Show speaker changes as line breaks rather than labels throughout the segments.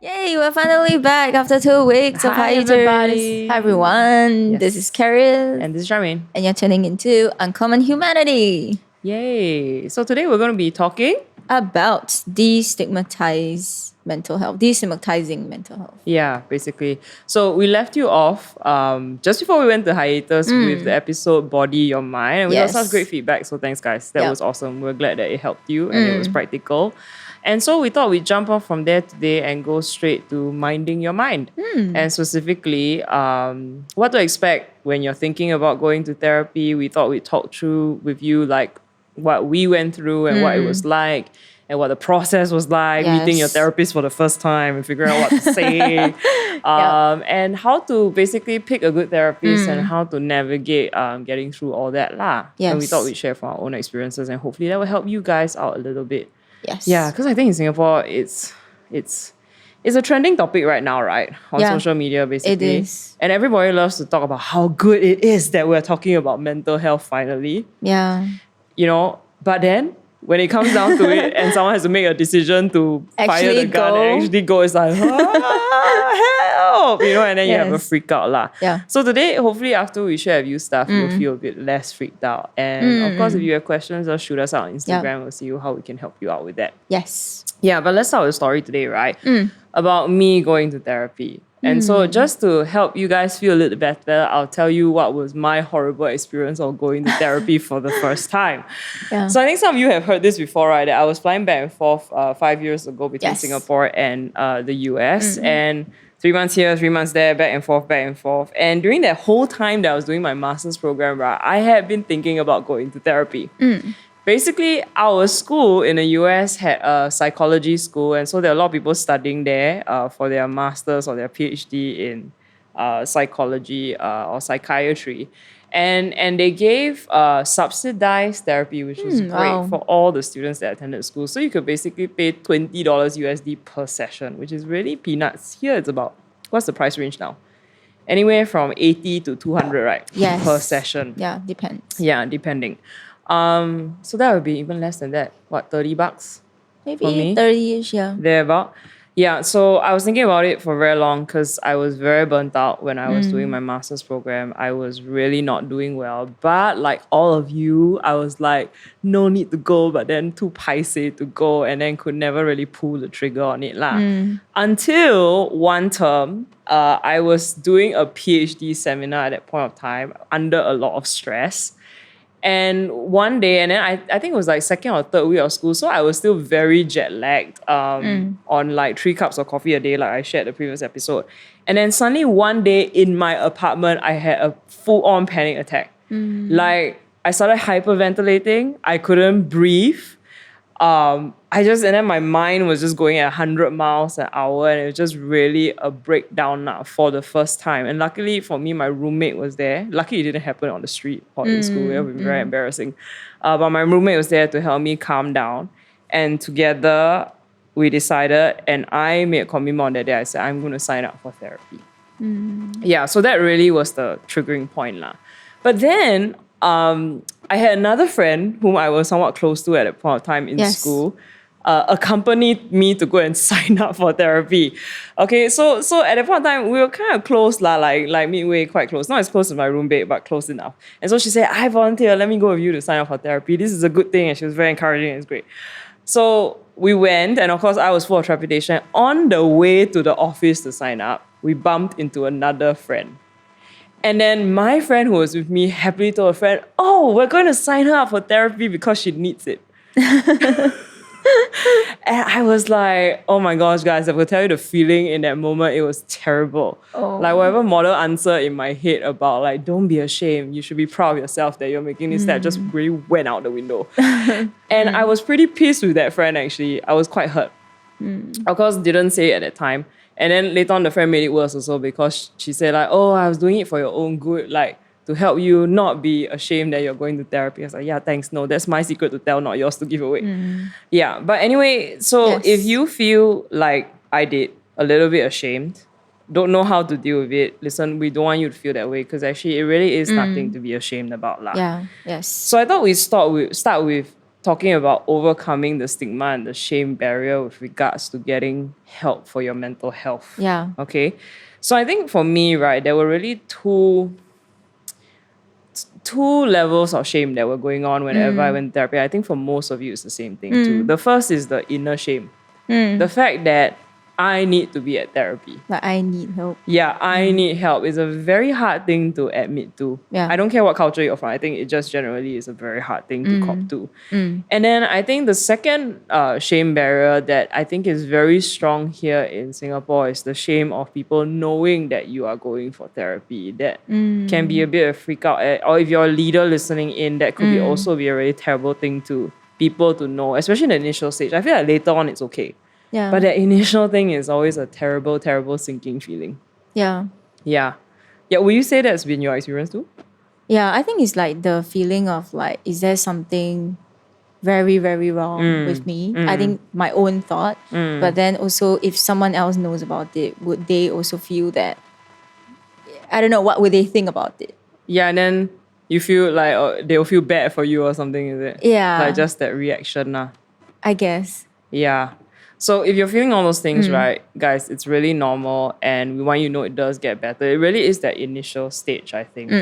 Yay, we're finally back after 2 weeks of
Hi,
hiatus.
everybody.
Hi, everyone.
Yes.
This is Carrie.
And this is Charmaine.
And you're tuning into Uncommon Humanity
Yay. So today we're going to be talking.
about destigmatizing mental health.
Yeah, basically. So we left you off just before we went to hiatus with the episode Body, Your Mind. And we got
Yes.
such great feedback. So thanks, guys. That
Yep.
was awesome. We're glad that it helped you and it was practical. And so we thought we'd jump off from there today and go straight to minding your mind. And specifically, what to expect when you're thinking about going to therapy. We thought we'd talk through with you like what we went through and what it was like and what the process was like, meeting your
Yes.
therapist for the first time and figuring out what to say. And how to basically pick a good therapist and how to navigate getting through all that lah. And we
Yes.
thought we'd share from our own experiences and hopefully that will help you guys out a little bit.
Yes.
Yeah, because I think in Singapore, it's a trending topic right now, right? On
Yeah,
social media, basically.
it is.
And everybody loves to talk about how good it is that we're talking about mental health finally.
Yeah.
But then when it comes down to it and someone has to make a decision to fire
Actually
the gun
go.
and actually go, it's like, help! And then you have a
Yes.
freak out lah.
Yeah.
So today, hopefully after we share with you stuff, you'll feel a bit less freaked out. And of course, if you have questions, just shoot us out on Instagram. We'll see how we can help you out with that.
Yes.
Yeah, but let's start with the story today, right? About me going to therapy. And so just to help you guys feel a little better, I'll tell you what was my horrible experience of going to therapy for the first time.
Yeah.
So I think some of you have heard this before, right? That I was flying back and forth 5 years ago between
Yes.
Singapore and the US. And 3 months here, 3 months there, back and forth, back and forth. And during that whole time that I was doing my master's program, right, I had been thinking about going to therapy. Basically, our school in the US had a psychology school, and so there are a lot of people studying there for their master's or their PhD in psychology or psychiatry. And they gave subsidized therapy, which was great
wow.
for all the students that attended school. So you could basically pay $20 USD per session, which is really peanuts. Here it's about, what's the price range now? Anywhere from 80 to 200, right?
Yes.
Per session.
Yeah, depends.
Yeah, depending. So that would be even less than that. What, $30?
Maybe
For me?
30-ish, yeah.
Thereabout. Yeah, so I was thinking about it for very long because I was very burnt out when I was doing my master's program. I was really not doing well. But like all of you, I was like, no need to go, but then too paiseh to go and then could never really pull the trigger on it lah. Until one term, I was doing a PhD seminar at that point of time under a lot of stress. And one day, and then I think it was like second or third week of school, so I was still very jet lagged on like 3 cups of coffee a day, like I shared the previous episode. And then suddenly one day in my apartment, I had a full-on panic attack. Like I started hyperventilating, I couldn't breathe. And then my mind was just going at 100 miles an hour, and it was just really a breakdown for the first time. And luckily for me, my roommate was there. Luckily, it didn't happen on the street or in school. It would be very embarrassing. But my roommate was there to help me calm down. And together, we decided, and I made a commitment on that day. I said, I'm going to sign up for therapy. Yeah, so that really was the triggering point lah. But then, I had another friend whom I was somewhat close to at that point of time in
Yes.
school, accompanied me to go and sign up for therapy. Okay, so at that point of time, we were kind of close lah, like midway, quite close. Not as close as my roommate, but close enough. And so she said, I volunteer, let me go with you to sign up for therapy. This is a good thing. And she was very encouraging, it's great. So we went, and of course, I was full of trepidation. On the way to the office to sign up, we bumped into another friend. And then my friend who was with me happily told a friend, oh, we're going to sign her up for therapy because she needs it. And I was like, oh my gosh, guys, I will tell you the feeling in that moment, it was terrible.
Oh.
Like whatever model answer in my head about like, don't be ashamed, you should be proud of yourself that you're making this step just really went out the window. And I was pretty pissed with that friend actually. I was quite hurt. Of course, didn't say it at that time. And then later on, the friend made it worse also because she said like, oh, I was doing it for your own good, like to help you not be ashamed that you're going to therapy. I was like, yeah, thanks. No, that's my secret to tell, not yours to give away. Yeah, but anyway, so
Yes.
if you feel like I did, a little bit ashamed, don't know how to deal with it, listen, we don't want you to feel that way because actually it really is nothing to be ashamed about lah.
Yeah, yes.
So I thought we start with talking about overcoming the stigma and the shame barrier with regards to getting help for your mental health.
Yeah.
Okay. So I think for me, right, there were really two levels of shame that were going on whenever I went to therapy. I think for most of you, it's the same thing too. The first is the inner shame. The fact that I need to be at therapy.
But I need help.
Yeah, I need help is a very hard thing to admit to.
Yeah.
I don't care what culture you're from. I think it just generally is a very hard thing to cop to. And then I think the second shame barrier that I think is very strong here in Singapore is the shame of people knowing that you are going for therapy. That can be a bit of a freak out. Or if you're a leader listening in, that could be also be a really terrible thing to people to know, especially in the initial stage. I feel like later on it's okay.
Yeah.
But that initial thing is always a terrible, terrible sinking feeling.
Yeah.
Yeah. Yeah, would you say that's been your experience too?
Yeah, I think it's like the feeling of like, is there something very, very wrong with me? I think my own thought. But then also, if someone else knows about it, would they also feel that? I don't know, what would they think about it?
Yeah, and then you feel like they'll feel bad for you or something, is it?
Yeah.
Like just that reaction.
I guess.
Yeah. So if you're feeling all those things, right, guys, it's really normal and we want you to know it does get better. It really is that initial stage, I think.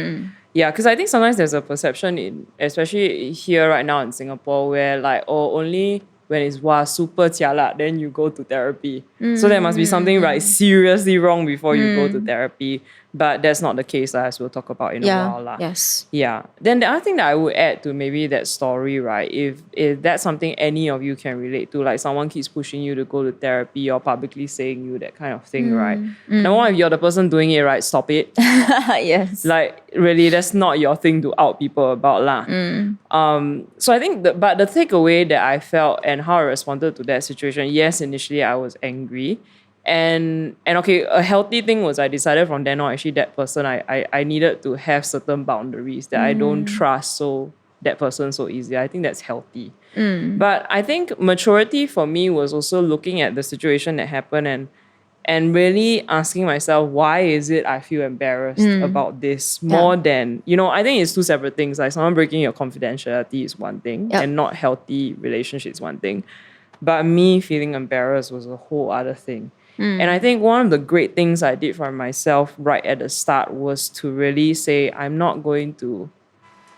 Yeah, because I think sometimes there's a perception, especially here right now in Singapore, where like, only when it's super jialat, then you go to therapy. So there must be something seriously wrong before you go to therapy. But that's not the case, as we'll talk about in a while.
Yes.
Yeah. Then the other thing that I would add to maybe that story, right, if that's something any of you can relate to, like someone keeps pushing you to go to therapy or publicly saying you that kind of thing, right? Number one, if you're the person doing it, right, stop it.
Yes.
Like, really, that's not your thing to out people about lah. So I think, but the takeaway that I felt and how I responded to that situation, yes, initially I was angry. And okay, a healthy thing was I decided from then on, actually that person, I needed to have certain boundaries that I don't trust that person so easily. I think that's healthy. But I think maturity for me was also looking at the situation that happened and really asking myself, why is it I feel embarrassed about this more than, I think it's two separate things. Like someone breaking your confidentiality is one thing and not healthy relationship is one thing. But me feeling embarrassed was a whole other thing. And I think one of the great things I did for myself right at the start was to really say, I'm not going to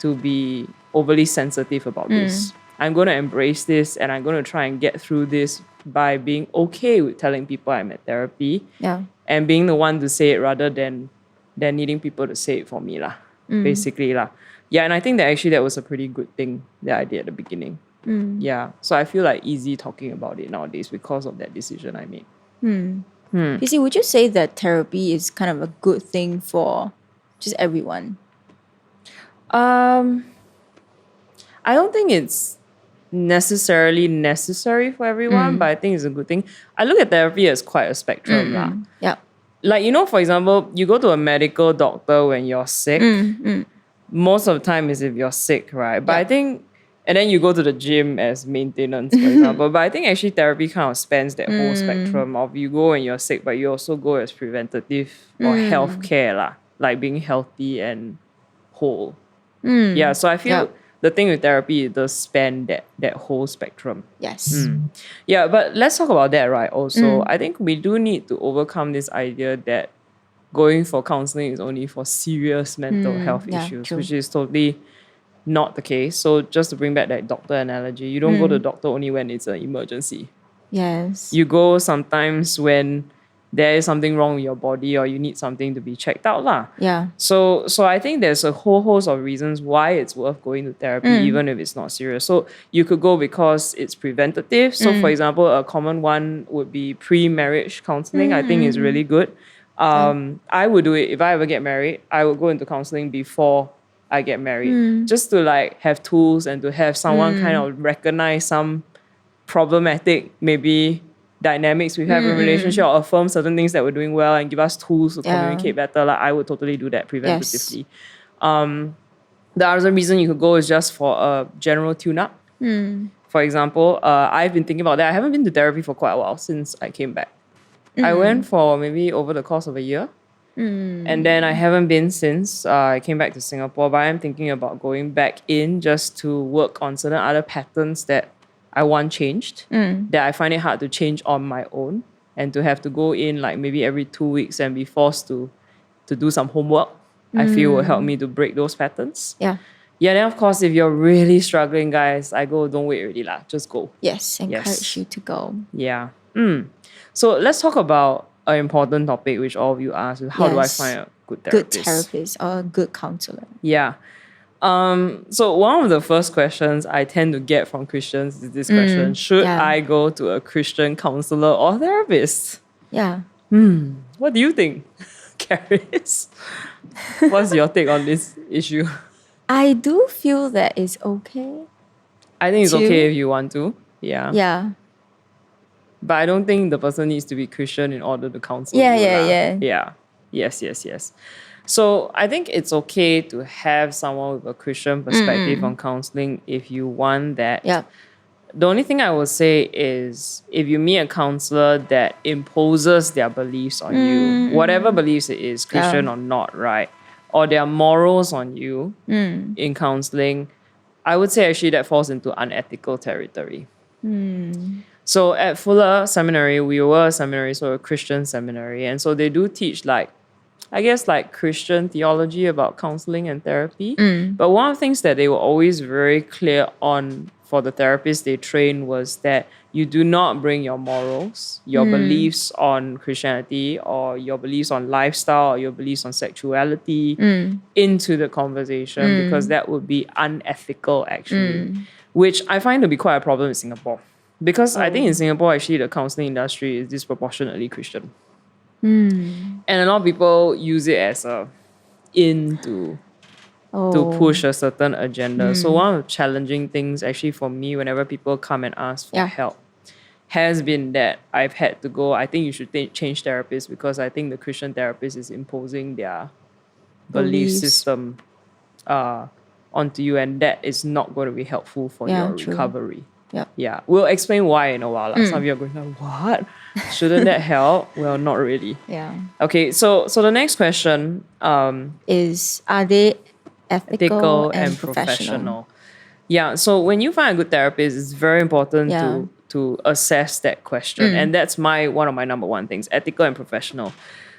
be overly sensitive about this. I'm going to embrace this and I'm going to try and get through this by being okay with telling people I'm at therapy and being the one to say it rather than needing people to say it for me, basically. Yeah, and I think that actually that was a pretty good thing that I did at the beginning. Yeah, so I feel like easy talking about it nowadays because of that decision I made.
PC, would you say that therapy is kind of a good thing for just everyone?
I don't think it's necessarily necessary for everyone, but I think it's a good thing. I look at therapy as quite a spectrum.
Yeah.
Like, for example, you go to a medical doctor when you're sick. Most of the time is if you're sick, right? But I think, and then you go to the gym as maintenance, for example. But I think actually therapy kind of spans that whole spectrum of you go when you're sick, but you also go as preventative or healthcare, like being healthy and whole. Yeah, so I feel the thing with therapy, it does span that whole spectrum.
Yes.
Yeah, but let's talk about that, right? Also, I think we do need to overcome this idea that going for counselling is only for serious mental health issues, which is totally not the case. So just to bring back that doctor analogy, you don't go to the doctor only when it's an emergency.
Yes.
You go sometimes when there is something wrong with your body or you need something to be checked out.
Yeah.
So I think there's a whole host of reasons why it's worth going to therapy even if it's not serious. So you could go because it's preventative. So for example, a common one would be pre-marriage counselling. I think is really good. I would do it if I ever get married. I would go into counselling before I get married, just to like have tools and to have someone kind of recognize some problematic maybe dynamics we have in a relationship or affirm certain things that we're doing well and give us tools to communicate better. Like I would totally do that preventatively. The other reason you could go is just for a general tune-up. For example, I've been thinking about that. I haven't been to therapy for quite a while since I came back. I went for maybe over the course of a year. And then I haven't been since I came back to Singapore, but I'm thinking about going back in just to work on certain other patterns that I want changed, that I find it hard to change on my own, and to have to go in like maybe every 2 weeks and be forced to do some homework, I feel will help me to break those patterns.
Yeah.
Yeah, then of course, if you're really struggling, guys, I go, don't wait already lah. Just go.
Yes, encourage you to go.
Yeah. So let's talk about an important topic which all of you asked. How do I find a good therapist?
Good therapist or a good counselor.
Yeah. So one of the first questions I tend to get from Christians is this question: should I go to a Christian counselor or therapist?
Yeah.
What do you think, Caris? What's your take on this issue?
I do feel that it's okay.
I think it's okay if you want to. Yeah.
Yeah.
But I don't think the person needs to be Christian in order to counsel
Yeah,
you.
yeah.
Yes. So I think it's okay to have someone with a Christian perspective on counseling if you want that.
Yeah.
The only thing I would say is if you meet a counselor that imposes their beliefs on you, whatever beliefs it is, Christian or not, right? Or their morals on you in counseling, I would say actually that falls into unethical territory. So at Fuller Seminary, we were a seminary, so a Christian seminary. And so they do teach like Christian theology about counseling and therapy. But one of the things that they were always very clear on for the therapists they trained was that you do not bring your morals, your beliefs on Christianity or your beliefs on lifestyle or your beliefs on sexuality into the conversation because that would be unethical actually, which I find to be quite a problem in Singapore. Because I think in Singapore, actually, the counseling industry is disproportionately Christian. And a lot of people use it as a to push a certain agenda. So one of the challenging things actually for me whenever people come and ask for help has been that I've had to go, I think you should change therapists because I think the Christian therapist is imposing their belief system onto you, and that is not going to be helpful for your recovery. Yeah. We'll explain why in a while. Some of you are going like, what? Shouldn't that help? Well, not really.
Yeah.
Okay, so the next question
is, are they ethical and professional?
Yeah, so when you find a good therapist, it's very important to assess that question. And that's one of my number one things, ethical and professional.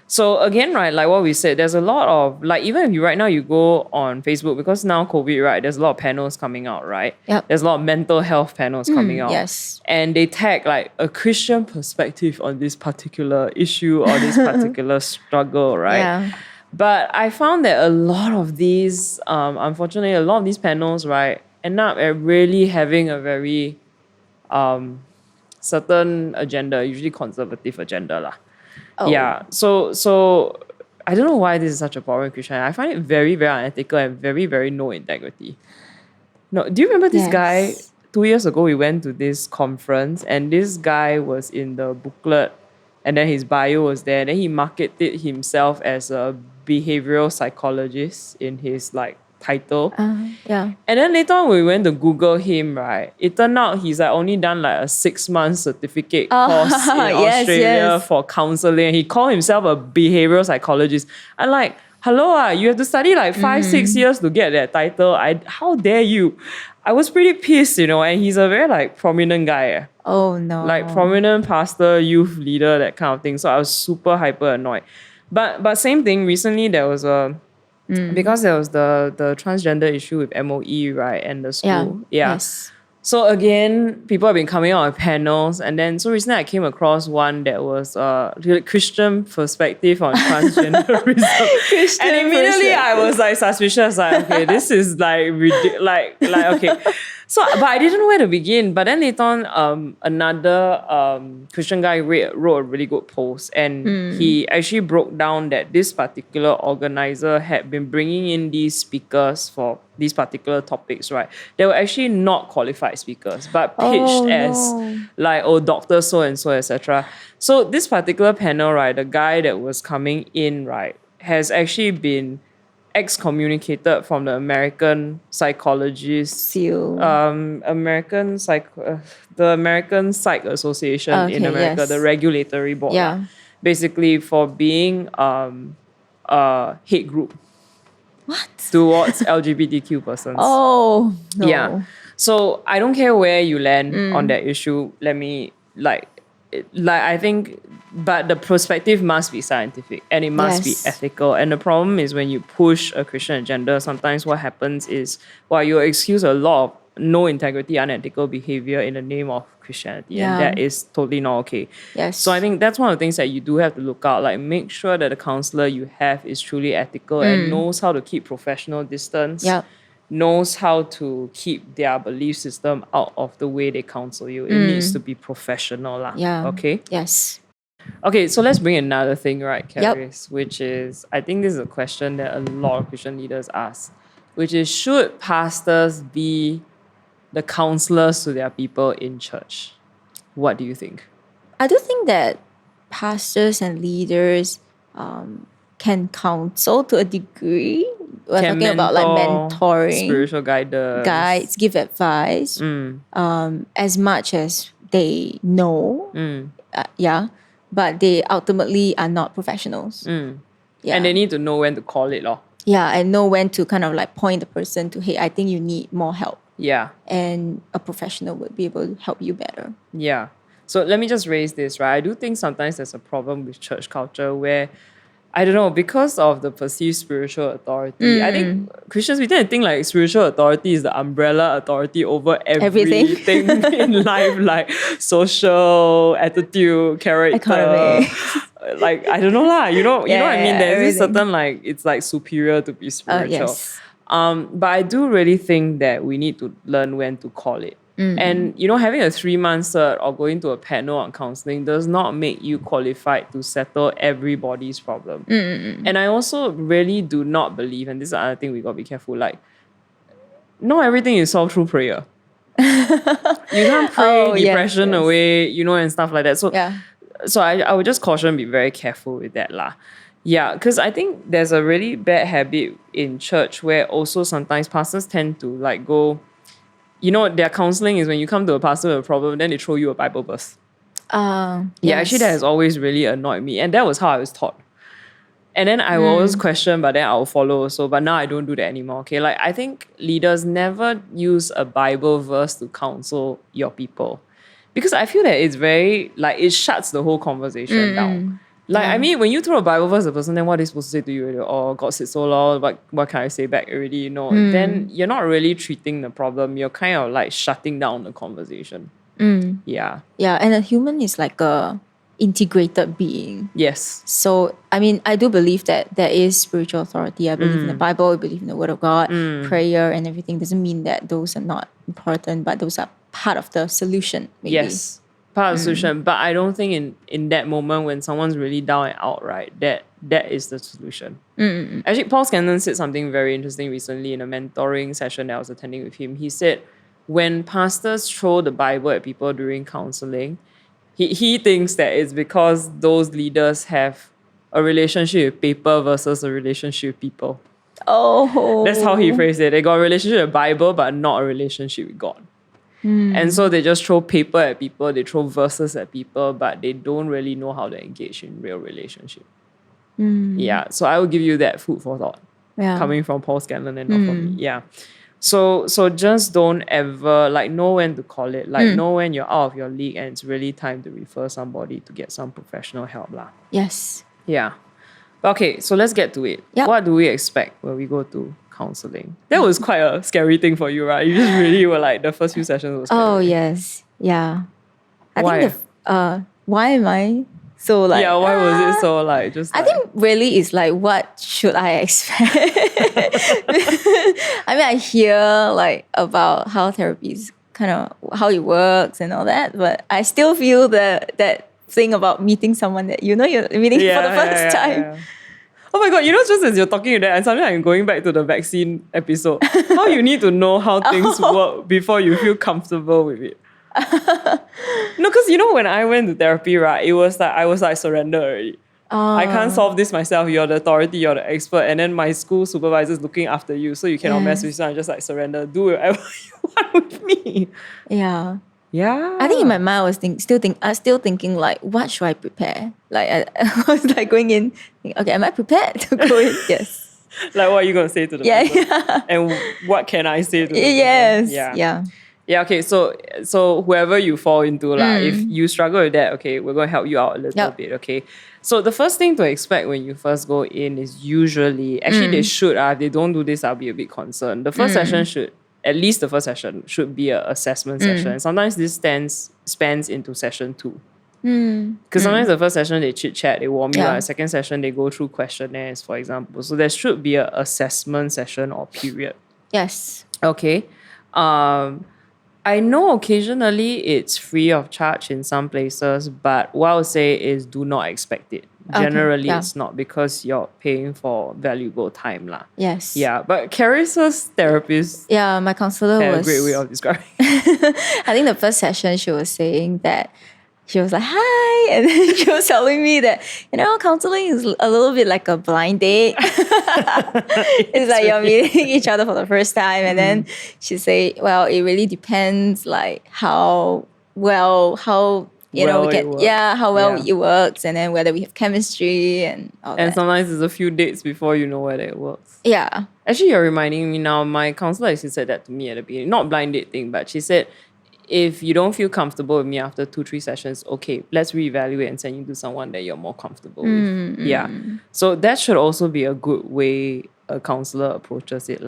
So again, right, like what we said, there's a lot of, like even if you right now you go on Facebook, because now COVID, right, there's a lot of panels coming out, right?
Yep.
There's a lot of mental health panels coming out.
Yes.
And they tag like a Christian perspective on this particular issue or this particular struggle, right?
Yeah.
But I found that a lot of these, unfortunately, a lot of these panels, right, end up at really having a very certain agenda, usually conservative agenda lah. Yeah, so I don't know why this is such a problem in Christianity. I find it very, very unethical and very, very no integrity. No, do you remember this guy? 2 years ago, we went to this conference and this guy was in the booklet and then his bio was there. Then he marketed himself as a behavioral psychologist in his like title.
Yeah.
And then later on, we went to Google him, right? It turned out he's like only done like a 6-month certificate course in Australia for counselling. He called himself a behavioral psychologist. I'm like, hello, you have to study like 5-6 years to get that title. How dare you? I was pretty pissed, and he's a very like prominent guy.
Oh no.
Like prominent pastor, youth leader, that kind of thing. So I was super hyper annoyed. But same thing, recently there was because there was the transgender issue with MOE, right, and the school. Yeah.
Yes.
So again, people have been coming out with panels, and then so recently I came across one that was Christian perspective on transgenderism, and immediately I was like suspicious, like okay, this is like like okay. So, but I didn't know where to begin. But then later on, another Christian guy wrote a really good post, and he actually broke down that this particular organizer had been bringing in these speakers for these particular topics, right? They were actually not qualified speakers, but pitched as like, doctor so-and-so, etc. So this particular panel, right, the guy that was coming in, right, has actually been excommunicated from the American psychologist, the American Psych Association in America, the regulatory board, basically for being hate group
What?
towards LGBTQ persons.
Oh, no.
Yeah. So I don't care where you land on that issue. Let me I think, but the perspective must be scientific and it must be
Yes.
ethical. And the problem is when you push a Christian agenda, sometimes what happens is, you excuse a lot of no integrity, unethical behavior in the name of Christianity, and that is totally not okay.
Yes.
So I think that's one of the things that you do have to look out. Like, make sure that the counselor you have is truly ethical and knows how to keep professional distance.
Yep.
Knows how to keep their belief system out of the way they counsel you. It needs to be professional lah.
Yeah.
Okay?
Yes.
Okay, so let's bring another thing, right,
Yep.
Caris, which is, I think this is a question that a lot of Christian leaders ask, which is, should pastors be the counselors to their people in church? What do you think?
I do think that pastors and leaders can counsel to a degree. We're
Can
talking about like
mentor,
mentoring,
spiritual guides,
give advice, as much as they know. But they ultimately are not professionals. Yeah.
And they need to know when to call it lor.
Yeah, and know when to kind of like point the person to, hey, I think you need more help.
Yeah.
And a professional would be able to help you better.
Yeah. So let me just raise this, right? I do think sometimes there's a problem with church culture where, I don't know, because of the perceived spiritual authority, I think Christians, we tend to think like spiritual authority is the umbrella authority over everything in life, like social, attitude, character.
Economy.
Like, I don't know lah, you know what I mean? There's this
everything.
certain, like, it's like superior to be spiritual.
Yes.
But I do really think that we need to learn when to call it. And, having a 3-month cert or going to a panel on counselling does not make you qualified to settle everybody's problem. And I also really do not believe, and this is another thing we got to be careful, like, not everything is solved through prayer. You can't pray depression away, and stuff like that. So, so I would just caution, be very careful with that lah. Yeah, because I think there's a really bad habit in church where also sometimes pastors tend to like go, their counselling is when you come to a pastor with a problem, then they throw you a Bible verse. Yeah, actually that has always really annoyed me. And that was how I was taught. And then I will always question, but then I'll follow also. But now I don't do that anymore, okay? Like, I think leaders never use a Bible verse to counsel your people. Because I feel that it's very, like, it shuts the whole conversation down. Like, I mean, when you throw a Bible verse at a person, then what are they supposed to say to you? Oh, God said so, Lord. What can I say back already? Then you're not really treating the problem. You're kind of like shutting down the conversation. Yeah.
Yeah, and a human is like a integrated being.
Yes.
So, I mean, I do believe that there is spiritual authority. I believe in the Bible. I believe in the Word of God. Prayer and everything doesn't mean that those are not important, but those are part of the solution, maybe.
Yes. Part of the solution, but I don't think in that moment when someone's really down and out, right, that is the solution. Actually, Paul Scanlon said something very interesting recently in a mentoring session that I was attending with him. He said, when pastors throw the Bible at people during counseling, he thinks that it's because those leaders have a relationship with paper versus a relationship with people.
Oh.
That's how he phrased it. They got a relationship with Bible, but not a relationship with God. And so they just throw paper at people, they throw verses at people, but they don't really know how to engage in real relationship. Yeah, so I will give you that food for thought. Coming from Paul Scanlon and not from me. Yeah. So just don't ever, like, know when to call it. Like, know when you're out of your league and it's really time to refer somebody to get some professional help lah.
Yes.
Yeah. Okay, so let's get to it.
Yep.
What do we expect when we go to counseling? That was quite a scary thing for you, right? You just really were like, the first few sessions was scary.
Oh, yes. Yeah.
Why?
Think why am I so like...
Yeah, why was it so like just
I think really it's like, what should I expect? I mean, I hear like about how therapy is kind of, how it works and all that, but I still feel that thing about meeting someone that you're meeting for the first time.
Yeah. Oh my God, just as you're talking to that, and suddenly I'm going back to the vaccine episode. How you need to know how things work before you feel comfortable with it. No, because when I went to therapy, right, it was like I was like surrender already. I can't solve this myself. You're the authority, you're the expert, and then my school supervisor is looking after you, so you cannot mess with me. I'm just like surrender, do whatever you want with me.
Yeah.
Yeah.
I think in my mind I was still thinking like, what should I prepare? Like I was like going in, thinking, okay, am I prepared to go in? Yes.
Like, what are you going to say to the
Yeah,
person?
yeah.
And what can I say to the person?
Yes.
Yeah.
Yeah.
Yeah, okay, so whoever you fall into, if you struggle with that, okay, we're going to help you out a little bit, okay? So the first thing to expect when you first go in is usually, actually they should, if they don't do this, I'll be a bit concerned. The first session should, at least the first session, should be an assessment session. And sometimes this spans into session 2. Because sometimes the first session they chit chat, they warm you up. The second session they go through questionnaires, for example. So there should be an assessment session or period.
Yes.
Okay. I know occasionally it's free of charge in some places, but what I would say is do not expect it. Generally, it's not, because you're paying for valuable time lah.
Yes.
Yeah, but Carissa's therapist
my counselor
had
was
a great way of describing.
I think the first session she was saying that she was like, hi. And then she was telling me that, counseling is a little bit like a blind date. It's like you're meeting each other for the first time. And then she said, well, it really depends like how well it works, and then whether we have chemistry and all that.
And sometimes it's a few dates before you know whether it works.
Yeah.
Actually, you're reminding me now, my counselor actually said that to me at the beginning. Not blind date thing, but she said, if you don't feel comfortable with me after 2-3 sessions, okay, let's reevaluate and send you to someone that you're more comfortable with. Yeah. So that should also be a good way a counselor approaches it.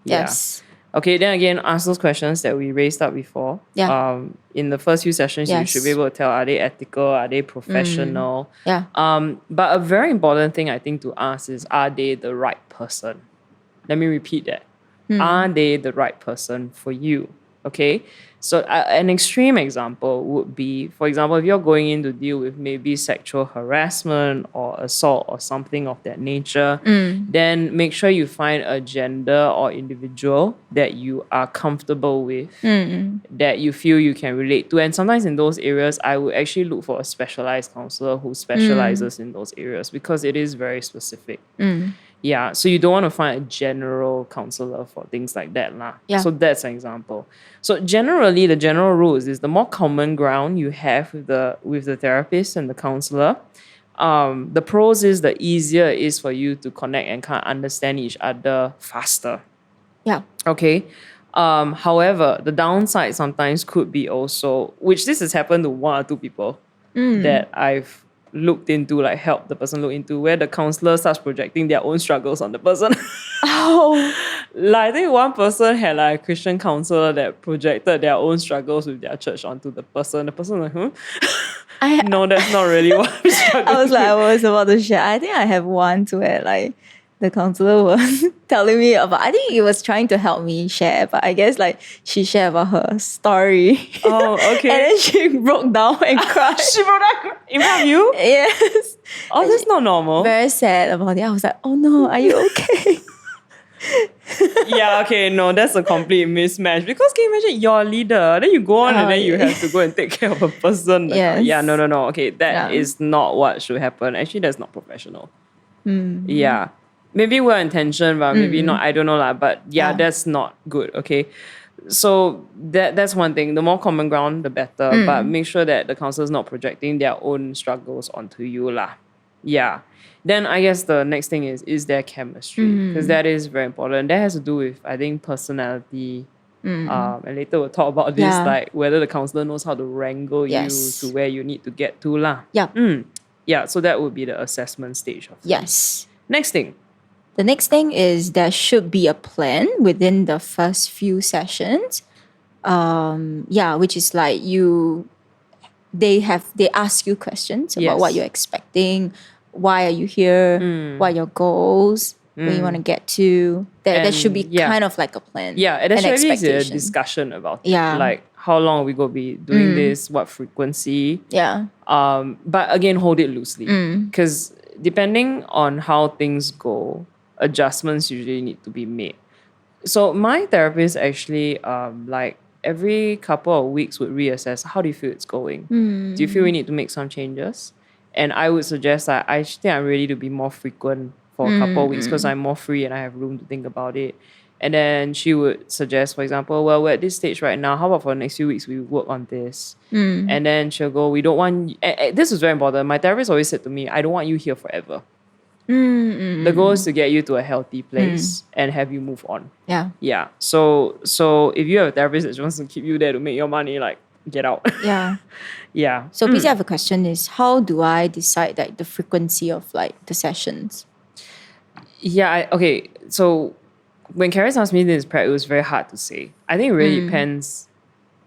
Yes.
Okay, then again, ask those questions that we raised up before.
Yeah.
In the first few sessions, you should be able to tell, are they ethical? Are they professional?
Yeah.
But a very important thing I think to ask is, are they the right person? Let me repeat that. Are they the right person for you? Okay, so an extreme example would be, for example, if you're going in to deal with maybe sexual harassment or assault or something of that nature, then make sure you find a gender or individual that you are comfortable with, that you feel you can relate to. And sometimes in those areas, I would actually look for a specialized counselor who specializes in those areas, because it is very specific. Yeah, so you don't want to find a general counselor for things like that lah.
Yeah.
So that's an example. So generally, the general rule is the more common ground you have with the therapist and the counselor, the pros is the easier it is for you to connect and kind of understand each other faster.
Yeah.
Okay. However, the downside sometimes could be also, which this has happened to 1 or 2 people that I've looked into, like help the person look into, where the counselor starts projecting their own struggles on the person. Like I think one person had like a Christian counselor that projected their own struggles with their church onto the person. The person was like, no, that's not really what I'm struggling
I was about to share. I think I have one to where like the counselor was telling me about, I think he was trying to help me share, but I guess like she shared about her story.
Oh, okay.
And then she broke down and cried.
She broke down in front of you?
Yes.
Oh, that's not normal.
Very sad about it. I was like, oh no, are you okay?
Yeah, okay, no, that's a complete mismatch. Because can you imagine you're a leader, then you go on and then you have to go and take care of a person.
Yes.
Yeah, no. Okay, that is not what should happen. Actually, that's not professional. Yeah. Maybe well intentioned, but maybe not. I don't know lah. But yeah, that's not good. Okay. So that's one thing. The more common ground, the better. But make sure that the counselor is not projecting their own struggles onto you lah. Yeah. Then I guess the next thing is there chemistry? Because that is very important. That has to do with, I think, personality. And later we'll talk about this, like whether the counselor knows how to wrangle you to where you need to get to lah.
Yeah.
Yeah. So that would be the assessment stage of things.
Yes.
Next thing.
The next thing is there should be a plan within the first few sessions. Which is like they ask you questions about what you're expecting, why are you here, what are your goals, where you want to get to. There should be kind of like a plan.
Yeah, and there should be a discussion about it. Like how long are we going to be doing this, what frequency.
Yeah.
But again, hold it loosely. Because depending on how things go, adjustments usually need to be made. So my therapist actually, like every couple of weeks would reassess, how do you feel it's going? Do you feel we need to make some changes? And I would suggest that I think I'm ready to be more frequent for a couple of weeks because I'm more free and I have room to think about it. And then she would suggest, for example, well, we're at this stage right now. How about for the next few weeks we work on this? And then she'll go, we don't want... this was very important. My therapist always said to me, I don't want you here forever. The goal is to get you to a healthy place and have you move on.
Yeah.
Yeah. So if you have a therapist that wants to keep you there to make your money, like, get out.
Yeah.
Yeah.
So basically I have a question is, how do I decide like the frequency of like the sessions?
Yeah. Okay. So when Karis asked me this prep, it was very hard to say. I think it really depends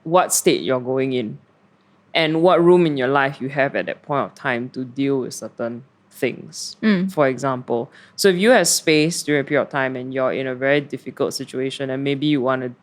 what state you're going in and what room in your life you have at that point of time to deal with certain things, for example. So if you have space during a period of time and you're in a very difficult situation and maybe you want to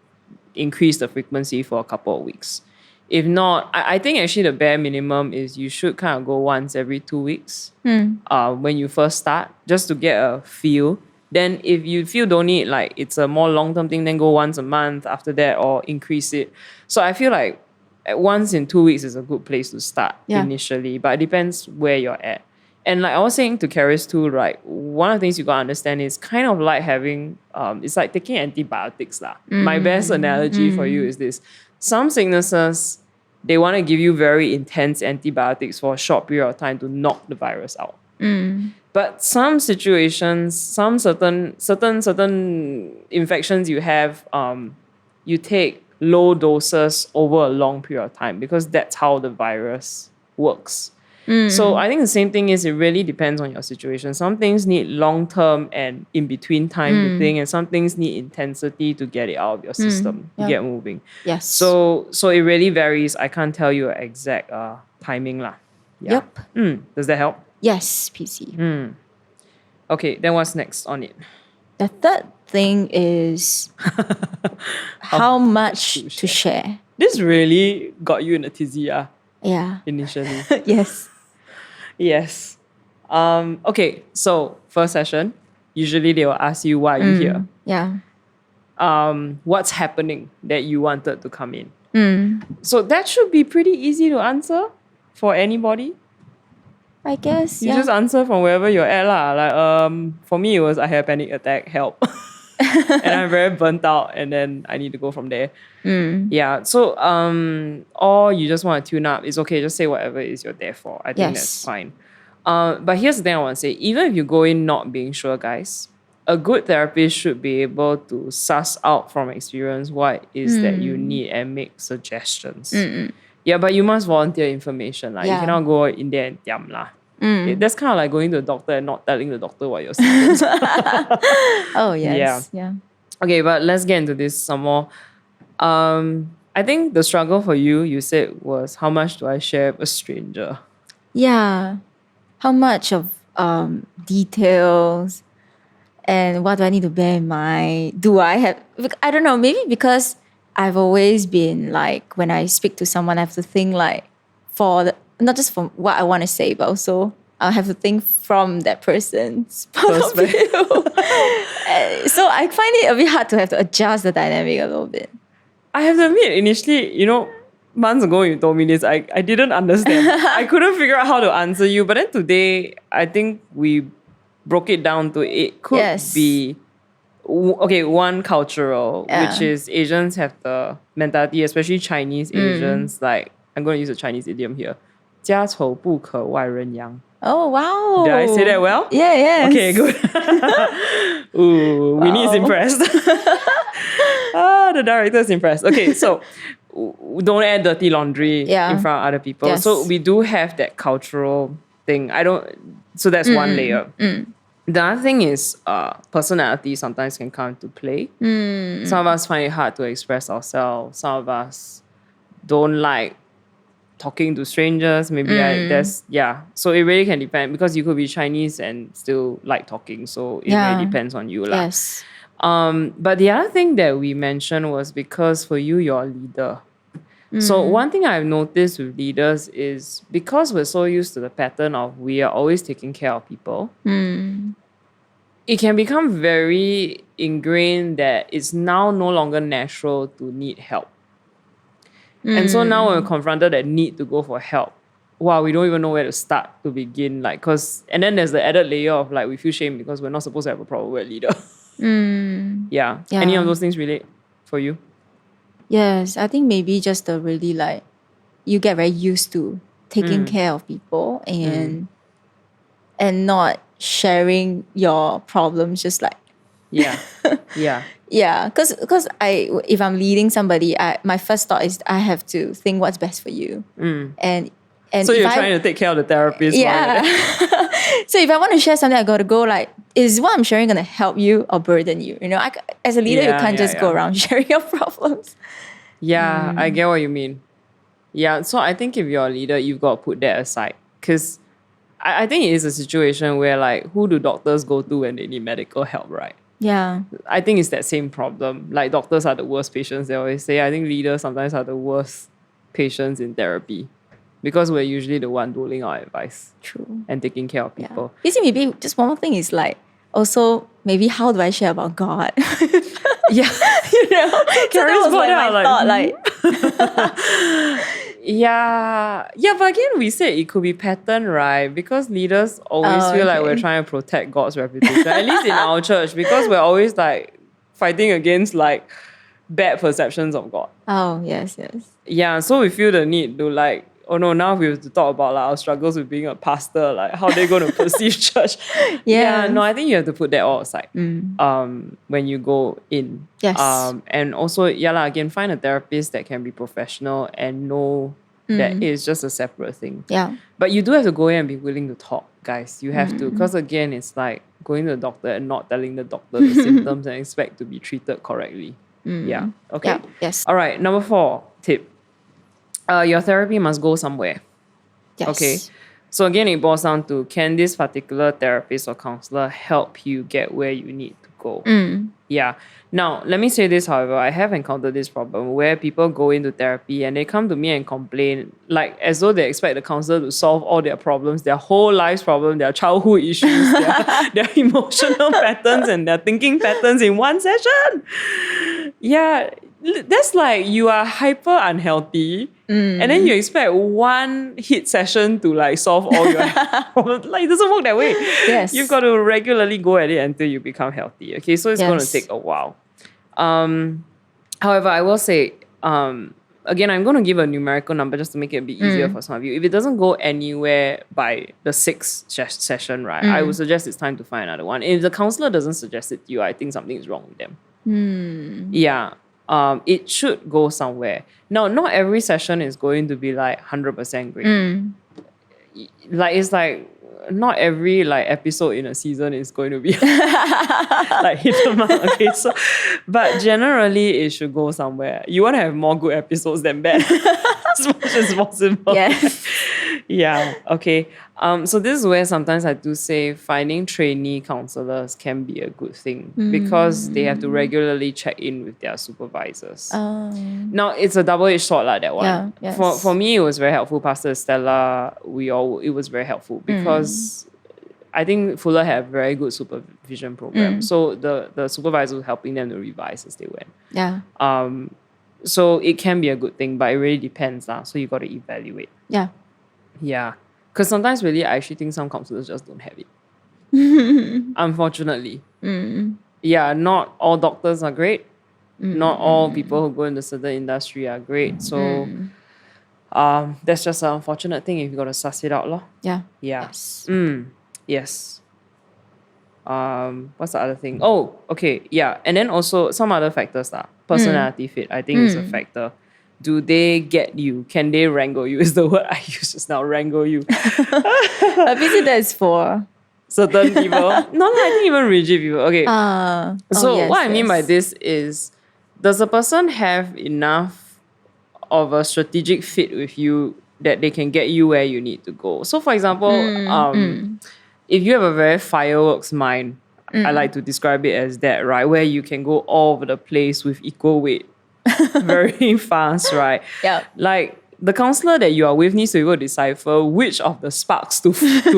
increase the frequency for a couple of weeks. If not, I think actually the bare minimum is you should kind of go once every 2 weeks when you first start, just to get a feel. Then if you feel don't need, like it's a more long-term thing, then go once a month after that or increase it. So I feel like once in 2 weeks is a good place to start initially, but it depends where you're at. And like I was saying to Karis too, like one of the things you gotta understand is kind of like having, it's like taking antibiotics lah. My best analogy for you is this. Some sicknesses, they want to give you very intense antibiotics for a short period of time to knock the virus out. But some situations, some certain infections you have, you take low doses over a long period of time because that's how the virus works. So I think the same thing is it really depends on your situation. Some things need long-term and in-between time to think, and some things need intensity to get it out of your system, to get moving.
Yes.
So it really varies. I can't tell you an exact timing lah. Yeah.
Yep.
Does that help?
Yes, PC.
Okay, then what's next on it?
The third thing is how much to share.
This really got you in a tizzy
Yeah.
initially.
Yes.
Yes. Okay, so first session, usually they will ask you why are you here?
Yeah.
What's happening that you wanted to come in? So that should be pretty easy to answer for anybody.
I guess.
You just answer from wherever you're at lah. Like for me it was I had a panic attack, help. And I'm very burnt out and then I need to go from there. Yeah. So or you just want to tune up, it's okay, just say whatever it is you're there for. I think that's fine. But here's the thing I want to say, even if you go in not being sure, guys, a good therapist should be able to suss out from experience what it is that you need and make suggestions. Yeah, but you must volunteer information. Like, you cannot go in there and diam lah. That's kind of like going to the doctor and not telling the doctor what your symptoms are.
Oh, yes. Yeah.
Okay, but let's get into this some more. I think the struggle for you said, was how much do I share with a stranger?
Yeah. How much of details and what do I need to bear in mind? Do I have... I don't know, maybe because I've always been like, when I speak to someone, I have to think like not just from what I want to say, but also I have to think from that person's point of view. So I find it a bit hard to have to adjust the dynamic a little bit.
I have to admit, initially, months ago you told me this, I didn't understand. I couldn't figure out how to answer you. But then today, I think we broke it down to it could be... Okay, one cultural, which is Asians have the mentality, especially Chinese Asians, like, I'm going to use a Chinese idiom here. 家丑不可外人扬.
Oh, wow.
Did I say that well?
Yeah, yes.
Okay, good. Ooh, Winnie's impressed. The director's impressed. Okay, so don't add dirty laundry in front of other people.
Yes.
So we do have that cultural thing. So that's one layer. The other thing is personality sometimes can come into play. Some of us find it hard to express ourselves. Some of us don't like talking to strangers. Maybe so it really can depend, because you could be Chinese and still like talking. So it really depends on you.
Yes.
But the other thing that we mentioned was because for you, you're a leader. So one thing I've noticed with leaders is because we're so used to the pattern of we are always taking care of people, it can become very ingrained that it's now no longer natural to need help. And so now when we're confronted that need to go for help, wow, we don't even know where to start to begin. And then there's the added layer of like we feel shame because we're not supposed to have a problem with a leader. Yeah.
Yeah.
Any of those things relate for you?
Yes, I think maybe just the really like you get very used to taking care of people and not sharing your problems just like
Yeah. Yeah.
yeah, because if I'm leading somebody, my first thought is I have to think what's best for you, and
So
if
you're trying to take care of the therapist.
yeah. So if I want to share something, I got to go like, is what I'm sharing going to help you or burden you? You know, as a leader, you can't just go around sharing your problems.
Yeah, I get what you mean. Yeah, so I think if you're a leader, you've got to put that aside. Because I think it is a situation where, like, who do doctors go to when they need medical help, right?
Yeah.
I think it's that same problem. Like, doctors are the worst patients, they always say. I think leaders sometimes are the worst patients in therapy because we're usually the one doling our advice.
True.
And taking care of people.
Yeah. Maybe just one more thing is like, also, maybe how do I share about God?
Yeah.
You know? So that was like my thought, like...
Yeah, but again, we said it could be pattern, right? Because leaders always feel like we're trying to protect God's reputation, at least in our church, because we're always like fighting against like bad perceptions of God.
Oh, yes.
Yeah, so we feel the need to like, oh no, now we have to talk about like our struggles with being a pastor, like how they're going to perceive church. Yeah, no, I think you have to put that all aside when you go in.
Yes.
And also, again, find a therapist that can be professional and know that it's just a separate thing.
Yeah.
But you do have to go in and be willing to talk, guys. You have to, because again, it's like going to the doctor and not telling the doctor the symptoms and expect to be treated correctly. Yeah. Okay.
Yeah. Yes.
All right. Number 4 tip. Your therapy must go somewhere.
Yes.
Okay. So again, it boils down to, can this particular therapist or counselor help you get where you need to go? Yeah. Now, let me say this, however, I have encountered this problem where people go into therapy and they come to me and complain, like as though they expect the counselor to solve all their problems, their whole life's problem, their childhood issues, their emotional patterns and their thinking patterns in one session. Yeah, that's like you are hyper unhealthy and then you expect one hit session to like solve all your problems. Like, it doesn't work that way.
Yes.
You've got to regularly go at it until you become healthy. Okay, so it's going to take a while. However, I will say, again, I'm going to give a numerical number just to make it a bit easier for some of you. If it doesn't go anywhere by the 6th session, right, I would suggest it's time to find another one. If the counselor doesn't suggest it to you, I think something is wrong with them. Yeah. It should go somewhere. Now, not every session is going to be like 100% great. Like, it's like not every like episode in a season is going to be like hit the mark. Okay, so but generally it should go somewhere. You want to have more good episodes than bad as much as possible.
Yes.
Yeah. Okay. So this is where sometimes I do say finding trainee counselors can be a good thing because they have to regularly check in with their supervisors. Now it's a double-edged sword like that one.
Yeah, yes.
For me, it was very helpful. Pastor Stella, it was very helpful because I think Fuller had a very good supervision program. So the supervisor was helping them to revise as they went.
Yeah.
So it can be a good thing, but it really depends. So you got to evaluate.
Yeah.
Yeah. Because sometimes really I actually think some counselors just don't have it. Unfortunately. Yeah, not all doctors are great. Not all people who go into certain industry are great. So that's just an unfortunate thing if you got to suss it out.
Yeah.
Yes. Yes. What's the other thing? Oh, okay. Yeah. And then also some other factors. Personality fit, I think is a factor. Do they get you? Can they wrangle you? Is the word I use just now, wrangle you.
Obviously, that's for
certain people. No, I think even rigid people. Okay. What I mean by this is, does a person have enough of a strategic fit with you that they can get you where you need to go? So, for example, if you have a very fireworks mind, I like to describe it as that, right? Where you can go all over the place with equal weight. Very fast, right?
Yeah.
Like the counselor that you are with needs to be able to decipher which of the sparks to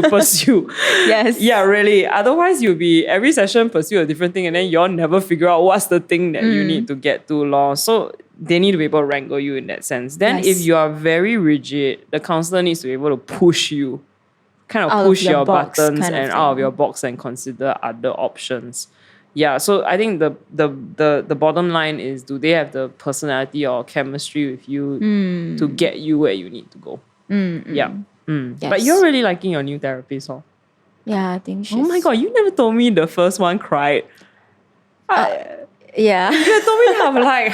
pursue.
Yes.
Yeah, really. Otherwise, you'll be every session pursue a different thing, and then you'll never figure out what's the thing that you need to get to. So they need to be able to wrangle you in that sense. Then, if you are very rigid, the counselor needs to be able to push you, kind of push your buttons and out of your box and consider other options. Yeah, so I think the bottom line is, do they have the personality or chemistry with you to get you where you need to go? Yeah. But you're
Yes.
really liking your new therapist, huh?
Yeah, I think she's.
Oh my god, you never told me the first one cried.
Yeah.
You told me I'm like,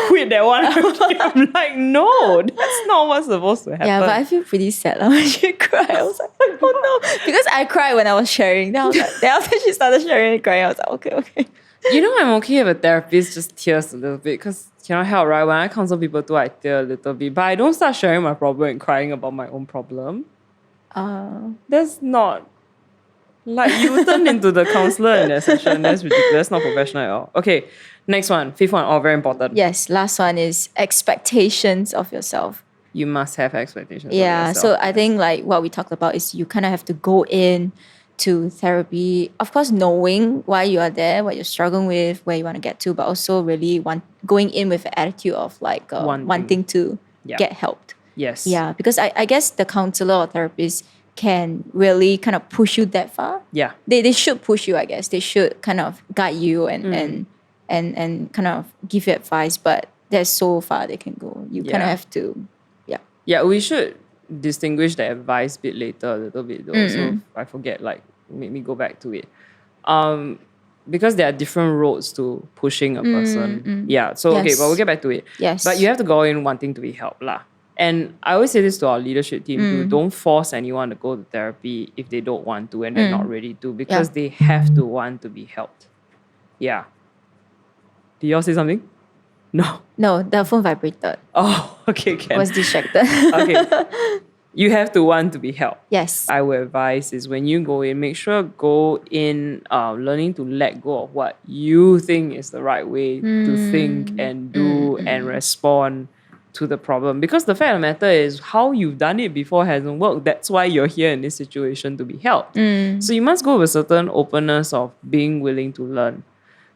quit that one. I'm like, no, that's not what's supposed to happen.
Yeah, but I feel pretty sad when she cried. I was like, oh no. Because I cried when I was sharing. Then I was like, then after she started sharing and crying, I was like, okay.
You know, I'm okay if a therapist just tears a little bit because cannot help, right? When I counsel people too, I tear a little bit. But I don't start sharing my problem and crying about my own problem. That's not... Like, you turn into the counselor in that session. That's ridiculous. That's not professional at all. Okay, next one. Fifth one. Oh, very important.
Yes, last one is expectations of yourself.
You must have expectations
Yeah,
of yourself.
so I think like what we talked about is you kind of have to go in to therapy, of course, knowing why you are there, what you're struggling with, where you want to get to, but also really going in with an attitude of like wanting to get helped.
Yes.
Yeah, because I guess the counselor or therapist can really kind of push you that far.
Yeah.
They should push you, I guess. They should kind of guide you and kind of give you advice, but there's so far they can go. You kind of have to,
Yeah, we should distinguish the advice bit later a little bit though. So I forget, like, make me go back to it. Because there are different roads to pushing a person. Yeah, so okay, but we'll get back to it.
Yes.
But you have to go in wanting to be helped lah. And I always say this to our leadership team too. Don't force anyone to go to therapy if they don't want to and they're not ready to, because they have to want to be helped. Yeah. Did y'all say something?
No, the phone vibrated.
Oh, okay,
I
Ken.
was distracted.
Okay. You have to want to be helped.
Yes.
I would advise is when you go in, make sure go in learning to let go of what you think is the right way to think and do and respond to the problem. Because the fact of the matter is how you've done it before hasn't worked. That's why you're here in this situation, to be helped. So you must go with a certain openness of being willing to learn.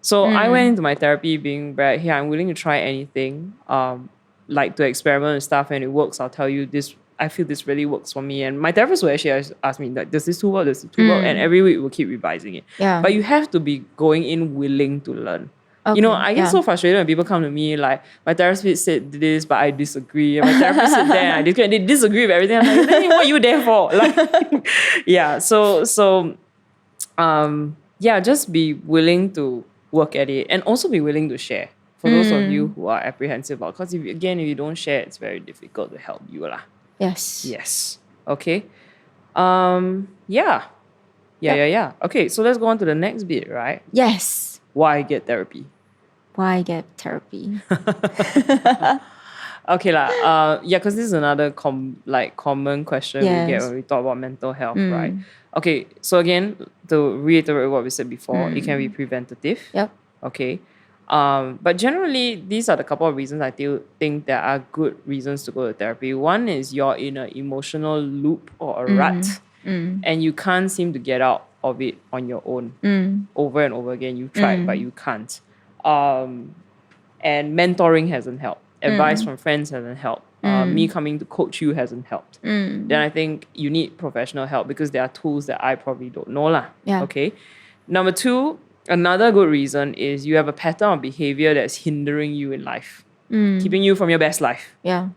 So I went into my therapy being very, here, I'm willing to try anything, like to experiment and stuff, and it works, I'll tell you this. I feel this really works for me. And my therapist will actually ask me, like, does this tool work? Does this tool work? And every week we'll keep revising it.
Yeah.
But you have to be going in willing to learn.
Okay,
You know, I get so frustrated when people come to me like, my therapist said this, but I disagree. And my therapist said that, and I disagree. They disagree with everything. I'm like, then what are you there for? Like, yeah. So, just be willing to work at it and also be willing to share. For those of you who are apprehensive about, because if you don't share, it's very difficult to help you lah.
Yes.
Okay. Yeah. Okay, so let's go on to the next bit, right?
Yes.
Why get therapy?
Why get therapy?
Okay lah. Because this is another common question we get when we talk about mental health, right? Okay, so again, to reiterate what we said before, it can be preventative.
Yep.
Okay. But generally, these are the couple of reasons I think there are good reasons to go to therapy. One is you're in an emotional loop or a rut, and you can't seem to get out of it on your own. Over and over again, you've tried, but you can't. And mentoring hasn't helped. Advice from friends hasn't helped. Me coming to coach you hasn't helped. Then I think you need professional help because there are tools that I probably don't know lah.
Yeah.
Okay. Number two, another good reason is you have a pattern of behavior that's hindering you in life, keeping you from your best life.
Yeah.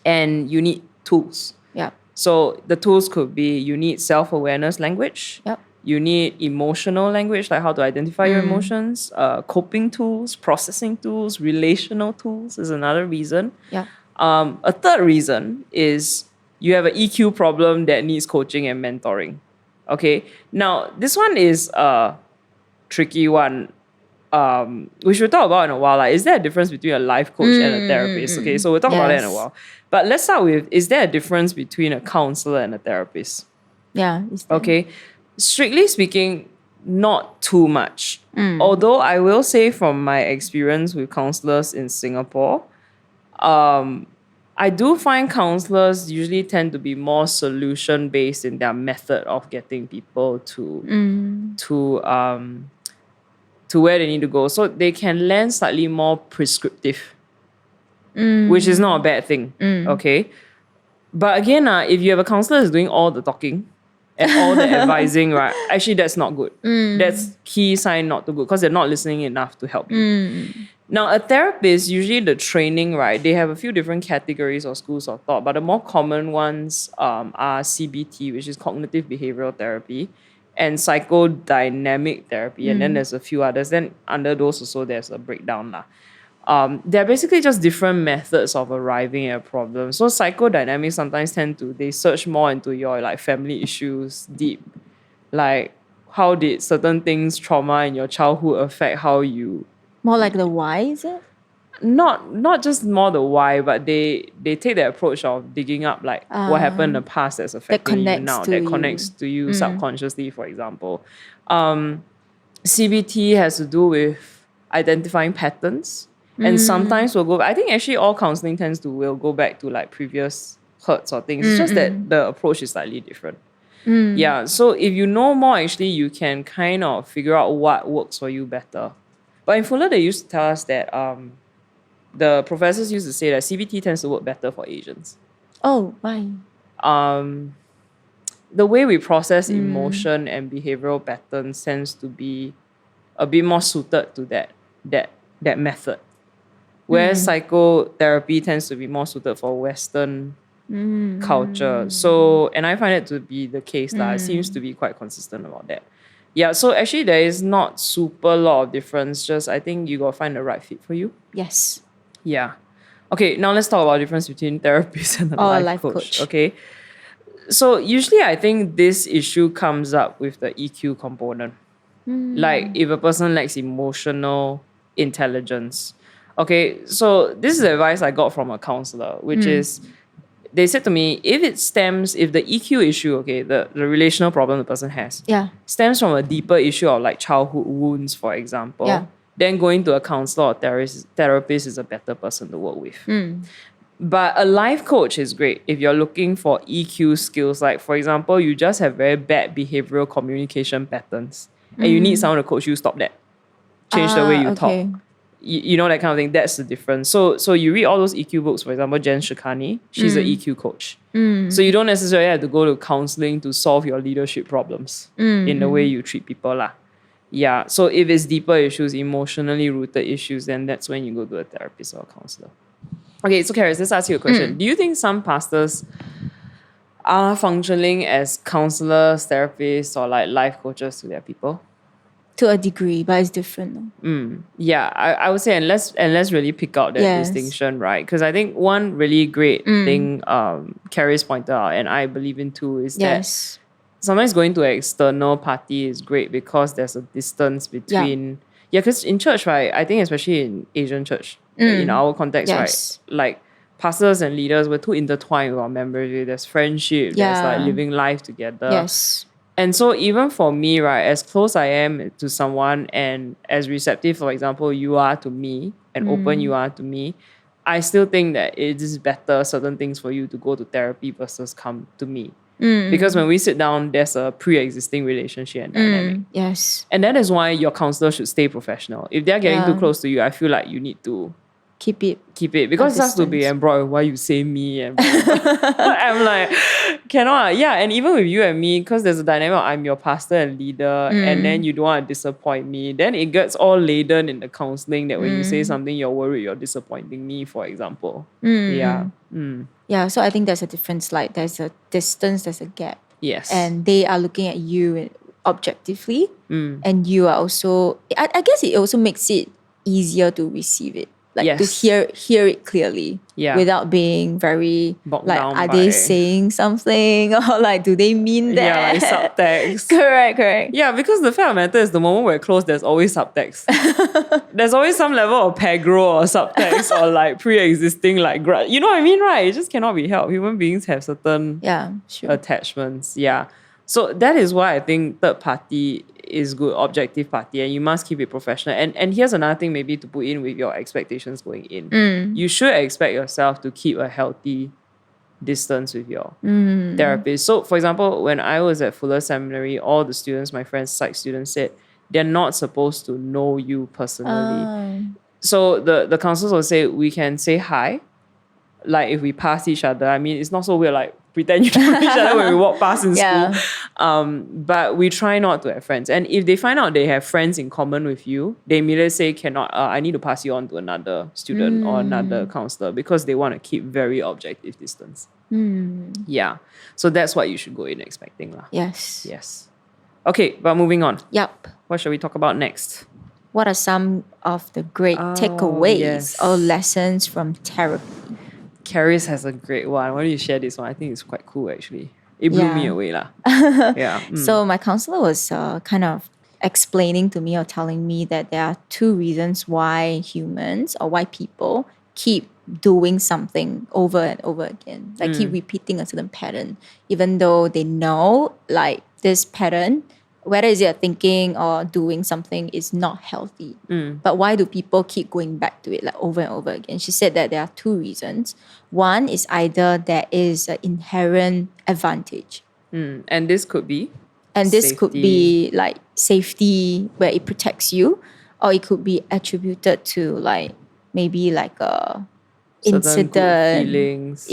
And you need tools.
Yeah.
So the tools could be, you need self-awareness language.
Yep.
You need emotional language, like how to identify your emotions, coping tools, processing tools, relational tools is another reason.
Yeah.
A third reason is you have an EQ problem that needs coaching and mentoring. Okay. Now, this one is a tricky one. We should talk about in a while. Like, is there a difference between a life coach and a therapist? Okay, so we'll talk about that in a while. But let's start with, is there a difference between a counselor and a therapist?
Yeah.
Okay. Strictly speaking, not too much. Although I will say from my experience with counselors in Singapore, I do find counselors usually tend to be more solution-based in their method of getting people to where they need to go. So they can land slightly more prescriptive, which is not a bad thing. Okay. But again, if you have a counselor who's doing all the talking, and all the advising, right? Actually, that's not good. That's key sign not to good because they're not listening enough to help you. Now, a therapist, usually the training, right, they have a few different categories or schools of thought, but the more common ones are CBT, which is cognitive behavioral therapy, and psychodynamic therapy, and then there's a few others. Then under those also, there's a breakdown lah. They're basically just different methods of arriving at a problem. So psychodynamics sometimes they search more into your like family issues, deep, like how did certain things, trauma in your childhood affect how you.
More like the why, is it?
Not just more the why, but they take the approach of digging up like what happened in the past that's affecting you now, that connects to you subconsciously, for example. CBT has to do with identifying patterns. And sometimes we'll go, I think actually all counselling will go back to like previous hurts or things. It's just that the approach is slightly different. Yeah, so if you know more, actually, you can kind of figure out what works for you better. But in Fuller, they used to tell us that the professors used to say that CBT tends to work better for Asians.
Oh, why?
The way we process emotion and behavioral patterns tends to be a bit more suited to that method. Whereas psychotherapy tends to be more suited for Western culture. So, and I find it to be the case. It seems to be quite consistent about that. Yeah, so actually there is not super lot of difference. Just I think you got to find the right fit for you.
Yes.
Yeah. Okay, now let's talk about the difference between therapist and a life coach. Okay. So usually I think this issue comes up with the EQ component. Like if a person lacks emotional intelligence. Okay, so this is advice I got from a counsellor, which is, they said to me, if the EQ issue, okay, the relational problem the person has, stems from a deeper issue of like childhood wounds, for example, then going to a counsellor or therapist is a better person to work with. But a life coach is great if you're looking for EQ skills. Like, for example, you just have very bad behavioral communication patterns and you need someone to coach you, stop that. Change the way you talk. You know, that kind of thing. That's the difference. So you read all those EQ books, for example, Jen Shikani, she's an EQ coach. So you don't necessarily have to go to counselling to solve your leadership problems in the way you treat people lah. Yeah, so if it's deeper issues, emotionally rooted issues, then that's when you go to a therapist or a counsellor. Okay, so Karis, let's ask you a question. Do you think some pastors are functioning as counsellors, therapists, or like life coaches to their people?
To a degree, but it's different.
Yeah, I would say, and let's really pick out that distinction, right? Because I think one really great thing Carrie's pointed out, and I believe in too, is that sometimes going to an external party is great because there's a distance between... Yeah, because in church, right, I think especially in Asian church, in our context, right, like pastors and leaders, we're too intertwined with our members. There's friendship, there's like living life together.
Yes.
And so even for me, right, as close I am to someone and as receptive, for example, you are to me and open you are to me, I still think that it is better certain things for you to go to therapy versus come to me. Because when we sit down, there's a pre-existing relationship and dynamic.
Yes.
And that is why your counselor should stay professional. If they're getting too close to you, I feel like you need to
keep it
because it has to be embroidered. Why you say me and I'm like, cannot. Yeah, and even with you and me, because there's a dynamic of I'm your pastor and leader, and then you don't want to disappoint me. Then it gets all laden in the counselling that when you say something, you're worried you're disappointing me, for example. Yeah.
Yeah, so I think there's a difference. Like there's a distance, there's a gap.
Yes.
And they are looking at you objectively, and you are also. I guess it also makes it easier to receive it. Like to hear it clearly without being very
bogged
like,
down
are they saying something or like, do they mean that?
Yeah, like subtext.
Correct.
Yeah, because the fact of the matter is the moment we're close, there's always subtext. There's always some level of pegro or subtext or like pre-existing like, you know what I mean, right? It just cannot be helped. Human beings have certain attachments. Yeah. So that is why I think third party is good, objective party, and you must keep it professional. And here's another thing maybe to put in with your expectations going in. You should expect yourself to keep a healthy distance with your therapist. So for example, when I was at Fuller Seminary, all the students, my friends, psych students said, they're not supposed to know you personally. So the counselors will say, we can say hi, like if we pass each other. I mean, it's not so weird, like pretend you don't know each other when we walk past in
Yeah.
school. But we try not to have friends. And if they find out they have friends in common with you, they immediately say, cannot, I need to pass you on to another student or another counselor, because they want to keep very objective distance. Yeah. So that's what you should go in expecting.
Yes.
Yes. Okay, but moving on.
Yep.
What shall we talk about next?
What are some of the great takeaways or lessons from therapy?
Caris has a great one. Why don't you share this one? I think it's quite cool, actually. It blew me away. Yeah.
So my counselor was kind of explaining to me or telling me that there are two reasons why humans or why people keep doing something over and over again. Like keep repeating a certain pattern, even though they know like this pattern, whether is it thinking or doing something, is not healthy. But why do people keep going back to it like over and over again? She said that there are two reasons. One is either there is an inherent advantage.
And this could be?
And this could be like safety, where it protects you, or it could be attributed to like maybe like a
Certain
incident,
good feelings.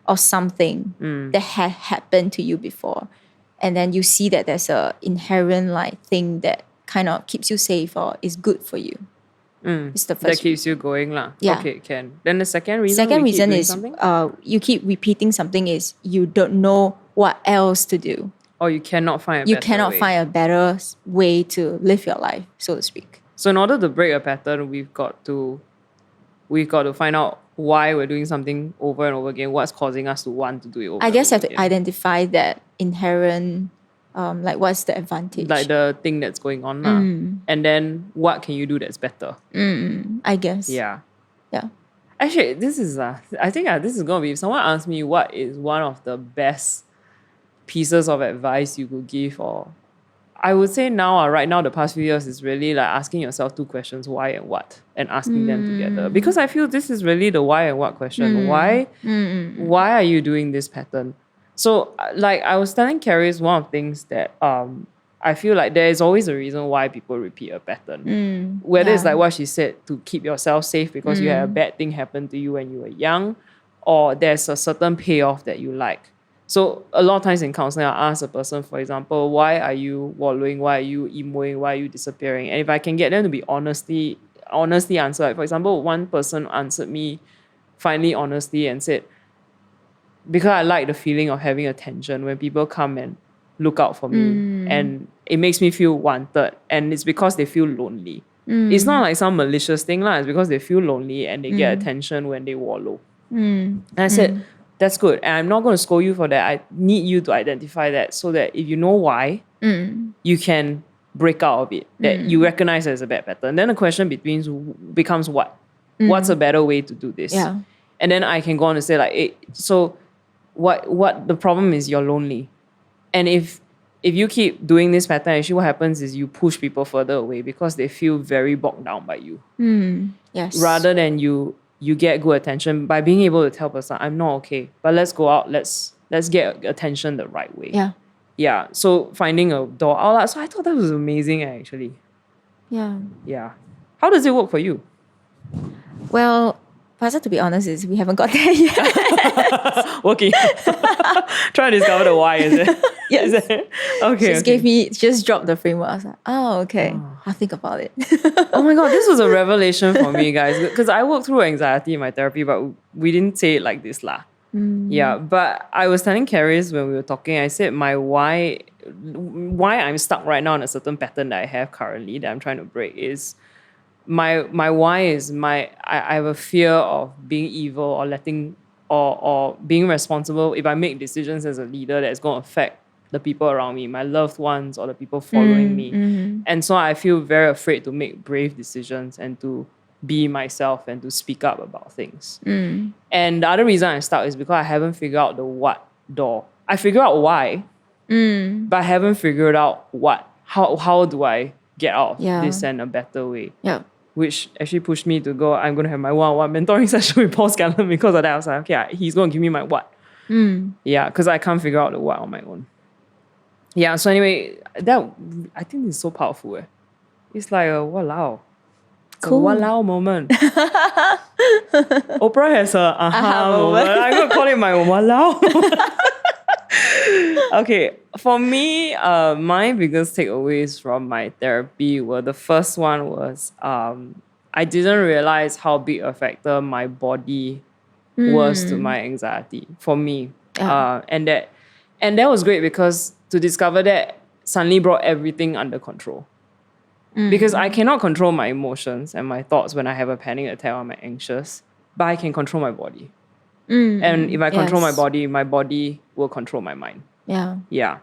or something that had happened to you before. And then you see that there's a inherent like thing that kind of keeps you safe or is good for you. It's the first.
That keeps you going lah.
Yeah.
Okay, can. Then the second reason.
Second
we keep
reason
doing
is
something?
you keep repeating something is you don't know what else to do.
Or you cannot find a
You
better
cannot
way.
find a better way to live your life, so to speak.
So in order to break a pattern, we've got to find out why we're doing something over and over again. What's causing us to want to do it over
I guess you
and
have
over
to
again.
identify that inherent, like what's the advantage?
Like the thing that's going on lah. And then what can you do that's better?
I guess.
Yeah.
Yeah.
Actually, this is I think this is gonna be, if someone asks me what is one of the best pieces of advice you could give, or I would say now, right now, the past few years is really like asking yourself two questions, why and what, and asking them together. Because I feel this is really the why and what question. Why are you doing this pattern? So like I was telling Caris, one of the things that I feel like there is always a reason why people repeat a pattern. Whether it's like what she said, to keep yourself safe because you had a bad thing happen to you when you were young, or there's a certain payoff that you like. So a lot of times in counseling, I ask a person, for example, why are you wallowing? Why are you emoing? Why are you disappearing? And if I can get them to be honestly answer, like for example, one person answered me finally honestly and said, because I like the feeling of having attention when people come and look out for me, and it makes me feel wanted, and it's because they feel lonely. It's not like some malicious thing lah. It's because they feel lonely and they get attention when they wallow. And I said, that's good, and I'm not going to scold you for that. I need you to identify that, so that if you know why, you can break out of it, that you recognize it as a bad pattern. Then the question becomes what? What's a better way to do this?
Yeah.
And then I can go on to say like, hey, so what the problem is, you're lonely. And if you keep doing this pattern, actually what happens is you push people further away because they feel very bogged down by you.
Yes.
Rather than you get good attention by being able to tell person, I'm not okay, but let's go out, let's get attention the right way.
Yeah.
Yeah. So finding a door outlet. So I thought that was amazing actually.
Yeah.
Yeah. How does it work for you?
Well, Pastor, to be honest, is we haven't got there yet.
Working. Trying to discover the why, is it?
Yes.
Is it? Okay.
Just dropped the framework. I was like, oh, okay. I'll think about it.
Oh my God, this was a revelation for me, guys. Because I worked through anxiety in my therapy, but we didn't say it like this lah. Yeah, but I was telling Caris when we were talking, I said my why I'm stuck right now in a certain pattern that I have currently that I'm trying to break is my why is I have a fear of being evil or letting or being responsible if I make decisions as a leader that's going to affect the people around me, my loved ones or the people following me. And so I feel very afraid to make brave decisions and to be myself and to speak up about things. And the other reason I'm stuck is because I haven't figured out the what door. I figured out why, but I haven't figured out what. How do I get out of this in a better way?
Yeah.
Which actually pushed me to go, I'm going to have my one-on-one mentoring session with Paul Scanlon because of that. I was like, okay, he's going to give me my what. Yeah, because I can't figure out the what on my own. Yeah, so anyway, I think it's so powerful. It's like a walao.
Cool.
A walao moment. Oprah has a aha moment. I'm going to call it my walao. Okay, for me, my biggest takeaways from my therapy were the first one was I didn't realize how big a factor my body was to my anxiety for me.
Yeah.
And that was great because to discover that suddenly brought everything under control. Because I cannot control my emotions and my thoughts when I have a panic attack or I'm anxious, but I can control my body. And if I control
Yes.
my body will control my mind.
Yeah.
Yeah.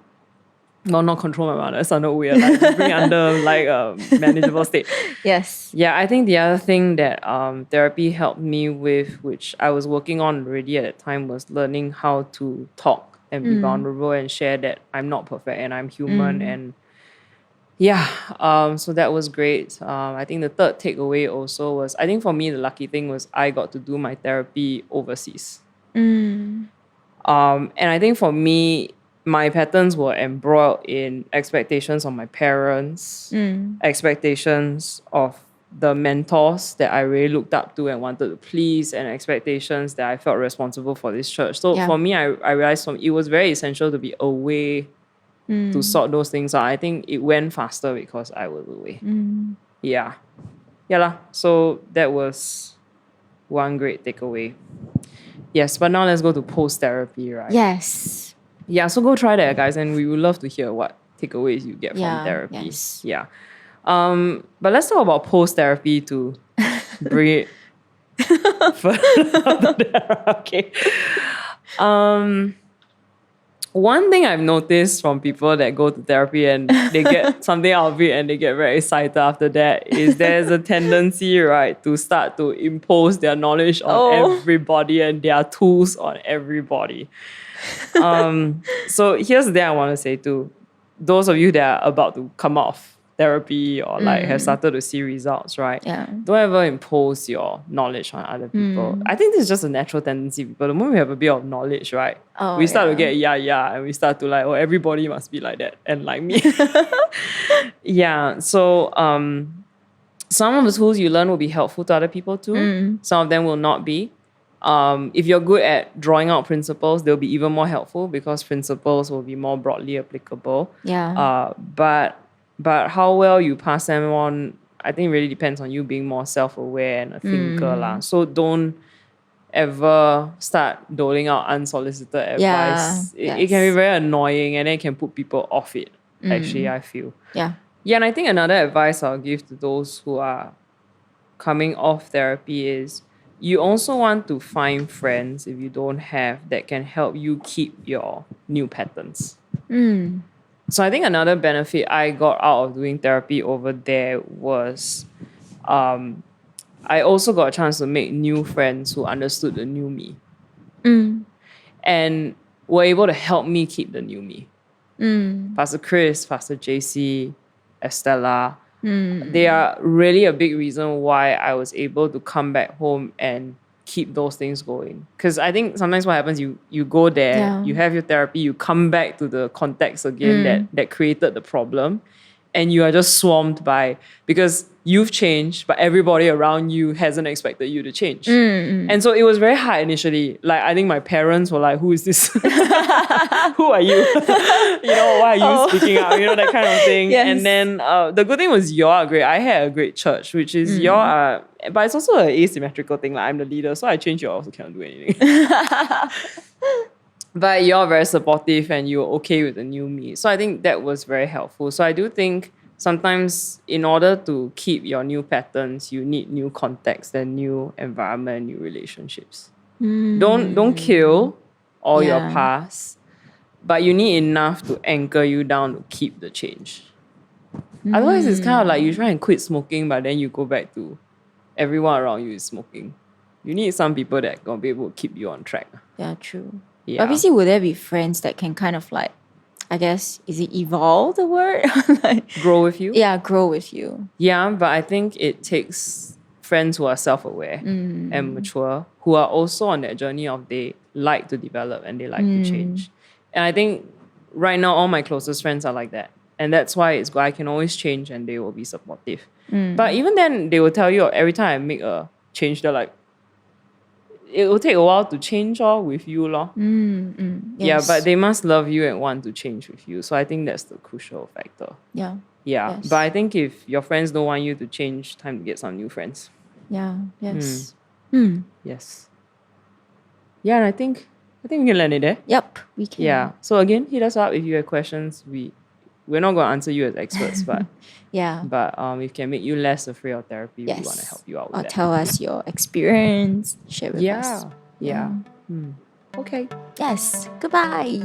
Well, not control my mind. That sounded weird. Like just bring under like a manageable state.
Yes.
Yeah, I think the other thing that therapy helped me with, which I was working on already at that time, was learning how to talk and be vulnerable and share that I'm not perfect and I'm human. And yeah, so that was great. I think the third takeaway also was, I think for me, the lucky thing was I got to do my therapy overseas. And I think for me, my patterns were embroiled in expectations of my parents, expectations of the mentors that I really looked up to and wanted to please, and expectations that I felt responsible for this church. So
Yeah.
for me, I realized it was very essential to be away to sort those things out. I think it went faster because I was away. Yeah. Yeah lah. So that was one great takeaway. Yes, but now let's go to post-therapy, right?
Yes.
Yeah, so go try that, guys, and we would love to hear what takeaways you get from therapy.
Yes.
Yeah. But let's talk about post-therapy to bring it further there. Okay. One thing I've noticed from people that go to therapy and they get something out of it and they get very excited after that is there's a tendency, right, to start to impose their knowledge on everybody and their tools on everybody. So here's the thing I want to say to those of you that are about to come off therapy or like have started to see results, right?
Yeah.
Don't ever impose your knowledge on other people. I think this is just a natural tendency. But the moment we have a bit of knowledge, right? We start to get and we start to like, oh, everybody must be like that and like me. Yeah. So some of the tools you learn will be helpful to other people too. Some of them will not be. If you're good at drawing out principles, they'll be even more helpful because principles will be more broadly applicable.
Yeah.
But how well you pass them on, I think really depends on you being more self-aware and a thinker lah. So don't ever start doling out unsolicited advice. It can be very annoying and then it can put people off it, actually, I feel.
Yeah.
Yeah, and I think another advice I'll give to those who are coming off therapy is you also want to find friends, if you don't have, that can help you keep your new patterns. So I think another benefit I got out of doing therapy over there was I also got a chance to make new friends who understood the new me. And were able to help me keep the new me. Pastor Chris, Pastor JC, Estella, they are really a big reason why I was able to come back home and keep those things going. Because I think sometimes what happens, you go there, you have your therapy, you come back to the context again that created the problem, and you are just swarmed by, because you've changed, but everybody around you hasn't expected you to change. And so it was very hard initially. Like, I think my parents were like, who is this? Who are you? Why are you speaking out? That kind of thing.
Yes.
And then the good thing was you are great. I had a great church, which is but it's also an asymmetrical thing. Like, I'm the leader, so I change, you also cannot do anything. But you're very supportive and you're okay with the new me. So I think that was very helpful. So I do think sometimes in order to keep your new patterns, you need new context and new environment, new relationships. Don't kill all your past, but you need enough to anchor you down to keep the change. Otherwise, it's kind of like you try and quit smoking, but then you go back to everyone around you is smoking. You need some people that are going to be able to keep you on track.
Yeah, true.
Yeah.
Obviously, would there be friends that can kind of like, I guess, is it evolve the word?
Grow with you?
Yeah, grow with you.
Yeah, but I think it takes friends who are self-aware and mature, who are also on that journey of they like to develop and they like to change. And I think right now, all my closest friends are like that. And that's why it's good. I can always change and they will be supportive. But even then, they will tell you every time I make a change, they're like, it will take a while to change with you lor. Yeah,
Yes.
but they must love you and want to change with you. So I think that's the crucial factor.
Yeah.
Yeah,
Yes.
but I think if your friends don't want you to change, time to get some new friends.
Yeah. Yes.
Yes. Yeah, and I think we can land it there.
Yep. We can.
Yeah. So again, hit us up if you have questions. We're not going to answer you as experts, but
Yeah.
but we can make you less afraid of therapy.
Yes.
We want to help you out with
Or
that.
tell us your experience. Share with us.
Yeah. Okay.
Yes. Goodbye.